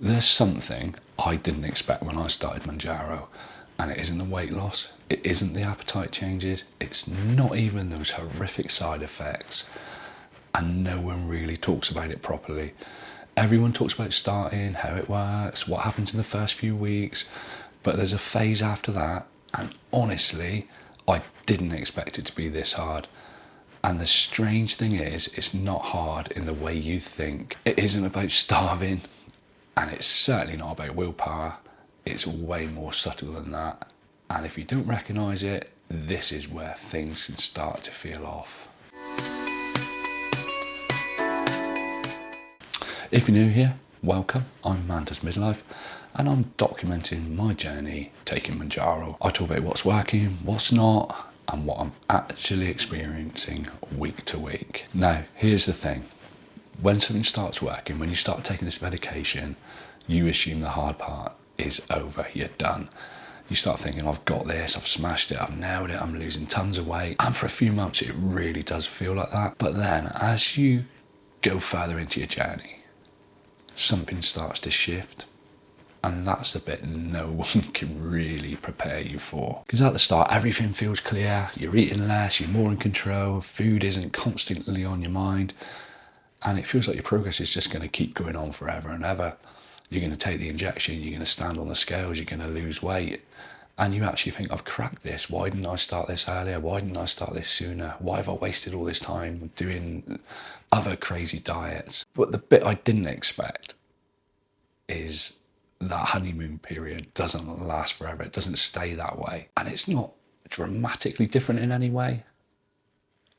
There's something I didn't expect when I started Mounjaro, and it isn't the weight loss, it isn't the appetite changes, it's not even those horrific side effects, and no one really talks about it properly. Everyone talks about starting, how it works, what happens in the first few weeks, but there's a phase after that, and honestly, I didn't expect it to be this hard. And the strange thing is, it's not hard in the way you think. It isn't about starving, and it's certainly not about willpower. It's way more subtle than that. And if you don't recognise it, this is where things can start to feel off. If you're new here, welcome. I'm Midlife, and I'm documenting my journey taking Mounjaro. I talk about what's working, what's not, and what I'm actually experiencing week to week. Now, here's the thing. When something starts working, when you start taking this medication, you assume the hard part is over, you're done. You start thinking, I've got this, I've smashed it, I've nailed it, I'm losing tons of weight. And for a few months, it really does feel like that. But then as you go further into your journey, something starts to shift. And that's the bit no one can really prepare you for. Because at the start, everything feels clear, you're eating less, you're more in control, food isn't constantly on your mind, and it feels like your progress is just going to keep going on forever and ever. You're going to take the injection, you're going to stand on the scales, you're going to lose weight, and you actually think, I've cracked this. Why didn't I start this earlier? Why didn't I start this sooner? Why have I wasted all this time doing other crazy diets? But the bit I didn't expect is that honeymoon period doesn't last forever. It doesn't stay that way. And it's not dramatically different in any way.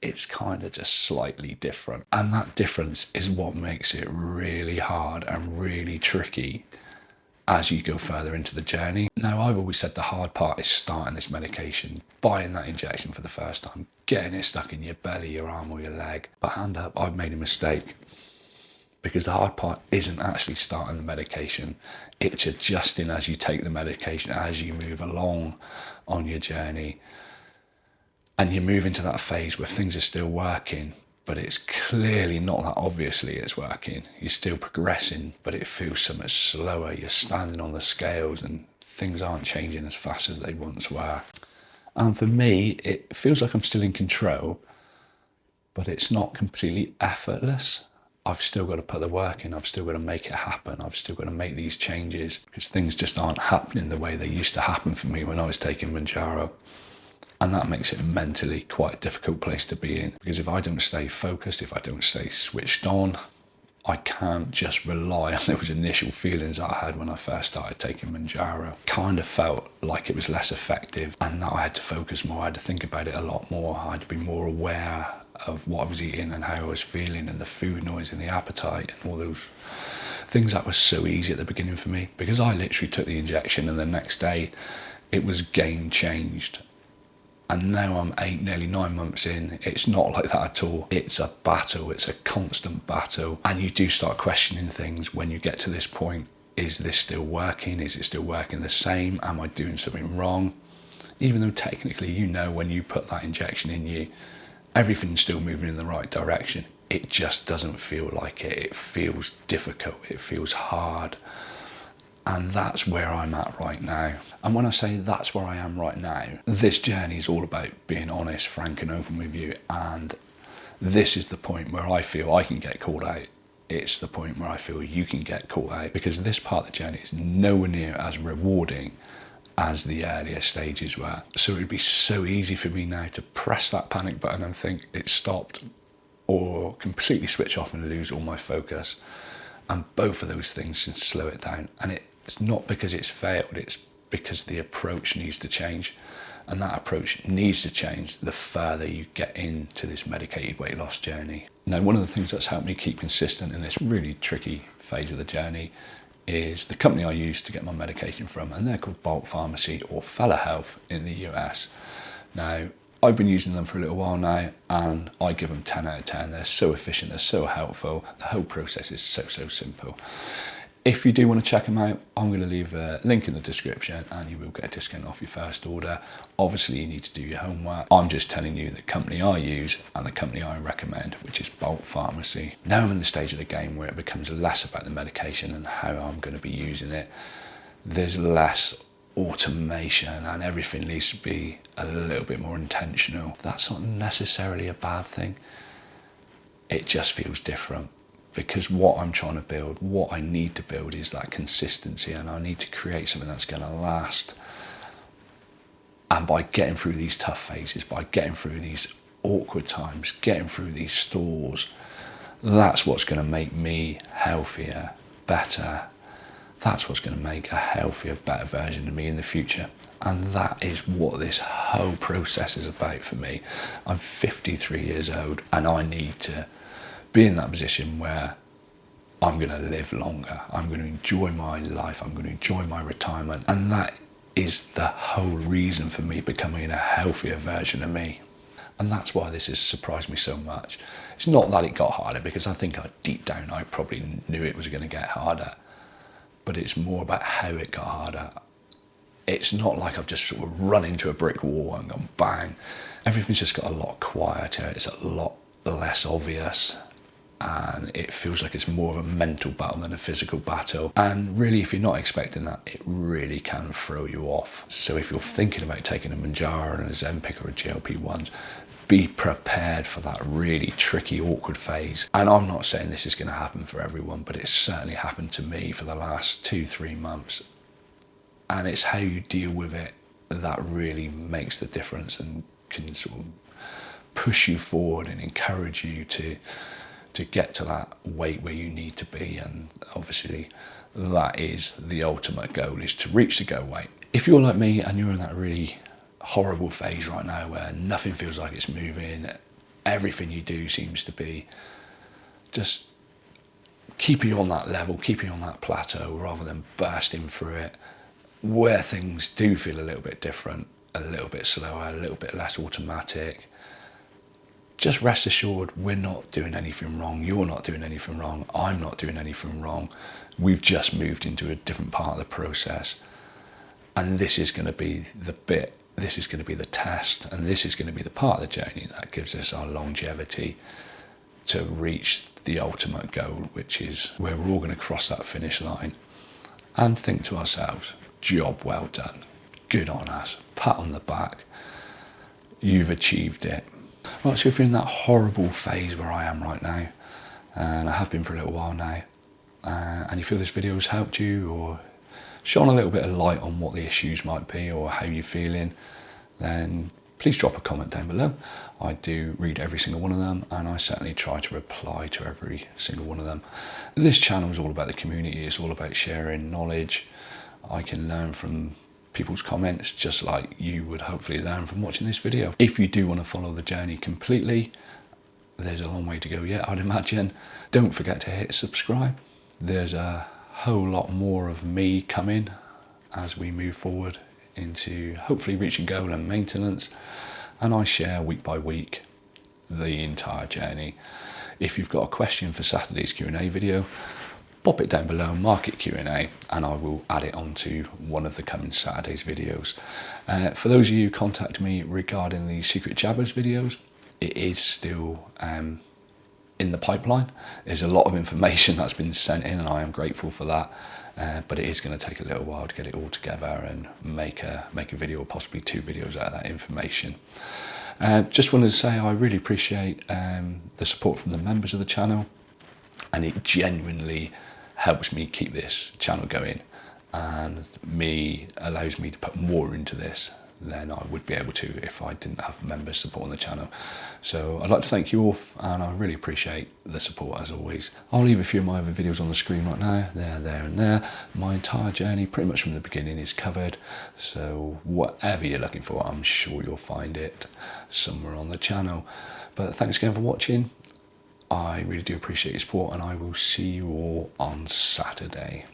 It's kind of just slightly different. And that difference is what makes it really hard and really tricky as you go further into the journey. Now, I've always said the hard part is starting this medication, buying that injection for the first time, getting it stuck in your belly, your arm or your leg. But hand up, I've made a mistake. Because the hard part isn't actually starting the medication, it's adjusting as you take the medication, as you move along on your journey. And you move into that phase where things are still working, but it's clearly not that obviously it's working. You're still progressing, but it feels so much slower. You're standing on the scales and things aren't changing as fast as they once were. And for me, it feels like I'm still in control, but it's not completely effortless. I've still got to put the work in, I've still got to make it happen, I've still got to make these changes because things just aren't happening the way they used to happen for me when I was taking Mounjaro. And that makes it mentally quite a difficult place to be in, because if I don't stay focused, if I don't stay switched on, I can't just rely on those initial feelings that I had when I first started taking Mounjaro. Kind of felt like it was less effective and that I had to focus more, I had to think about it a lot more, I had to be more aware of what I was eating and how I was feeling and the food noise and the appetite and all those things that were so easy at the beginning for me, because I literally took the injection and the next day it was game changed. And now I'm 8, nearly 9 months in, it's not like that at all. It's a battle, it's a constant battle. And you do start questioning things when you get to this point. Is this still working? Is it still working the same? Am I doing something wrong? Even though technically, you know, when you put that injection in you, everything's still moving in the right direction. It just doesn't feel like it. It feels difficult, it feels hard. And that's where I'm at right now. And when I say that's where I am right now, this journey is all about being honest, frank and open with you. And this is the point where I feel I can get called out. It's the point where I feel you can get called out, because this part of the journey is nowhere near as rewarding as the earlier stages were. So it would be so easy for me now to press that panic button and think it's stopped, or completely switch off and lose all my focus. And both of those things can slow it down. And it's not because it's failed, it's because the approach needs to change. And that approach needs to change the further you get into this medicated weight loss journey. Now, one of the things that's helped me keep consistent in this really tricky phase of the journey is the company I use to get my medication from, and they're called Bulk Pharmacy, or Fella Health in the US. Now, I've been using them for a little while now, and I give them 10 out of 10. They're so efficient, they're so helpful. The whole process is so simple. If you do want to check them out, I'm going to leave a link in the description and you will get a discount off your first order. Obviously, you need to do your homework. I'm just telling you the company I use and the company I recommend, which is Bolt Pharmacy. Now I'm in the stage of the game where it becomes less about the medication and how I'm going to be using it. There's less automation and everything needs to be a little bit more intentional. That's not necessarily a bad thing. It just feels different. Because what I'm trying to build, what I need to build is that consistency, and I need to create something that's going to last. And by getting through these tough phases, by getting through these awkward times, getting through these stores, that's what's going to make me healthier, better. That's what's going to make a healthier, better version of me in the future. And that is what this whole process is about for me. I'm 53 years old and I need to be in that position where I'm going to live longer. I'm going to enjoy my life. I'm going to enjoy my retirement. And that is the whole reason for me becoming a healthier version of me. And that's why this has surprised me so much. It's not that it got harder, because I think deep down I probably knew it was going to get harder. But it's more about how it got harder. It's not like I've just sort of run into a brick wall and gone bang. Everything's just got a lot quieter. It's a lot less obvious. And it feels like it's more of a mental battle than a physical battle. And really, if you're not expecting that, it really can throw you off. So if you're thinking about taking a Mounjaro and a Ozempic or a GLP-1s, be prepared for that really tricky, awkward phase. And I'm not saying this is going to happen for everyone, but it's certainly happened to me for the last 2-3 months. And it's how you deal with it that really makes the difference and can sort of push you forward and encourage you to get to that weight where you need to be. And obviously that is the ultimate goal, is to reach the goal weight. If you're like me and you're in that really horrible phase right now where nothing feels like it's moving, everything you do seems to be just keeping you on that level, keeping you on that plateau rather than bursting through it, where things do feel a little bit different, a little bit slower, a little bit less automatic, just rest assured we're not doing anything wrong. You're not doing anything wrong. I'm not doing anything wrong. We've just moved into a different part of the process. And this is going to be the bit, this is going to be the test, and this is going to be the part of the journey that gives us our longevity to reach the ultimate goal, which is where we're all going to cross that finish line and think to ourselves, job well done. Good on us. Pat on the back. You've achieved it. Right, so if you're in that horrible phase where I am right now, and I have been for a little while now, and you feel this video has helped you or shone a little bit of light on what the issues might be or how you're feeling, then please drop a comment down below. I do read every single one of them, and I certainly try to reply to every single one of them. This channel is all about the community. It's all about sharing knowledge. I can learn from people's comments just like you would hopefully learn from watching this video. If you do want to follow the journey completely, there's a long way to go yet, I'd imagine. Don't forget to hit subscribe. There's a whole lot more of me coming as we move forward into hopefully reaching goal and maintenance, and I share week by week the entire journey. If you've got a question for Saturday's Q&A video, pop it down below, mark it Q&A, and I will add it onto one of the coming Saturday's videos. For those of you who contact me regarding the Secret Jabbers videos, it is still in the pipeline. There's a lot of information that's been sent in, and I am grateful for that. But it is going to take a little while to get it all together and make a video, or possibly 2 videos out of that information. Just wanted to say I really appreciate the support from the members of the channel, and it genuinely helps me keep this channel going, and allows me to put more into this than I would be able to if I didn't have members supporting the channel. So I'd like to thank you all, and I really appreciate the support as always. I'll leave a few of my other videos on the screen right now, there and there. My entire journey pretty much from the beginning is covered, so whatever you're looking for, I'm sure you'll find it somewhere on the channel. But thanks again for watching. I really do appreciate your support, and I will see you all on Saturday.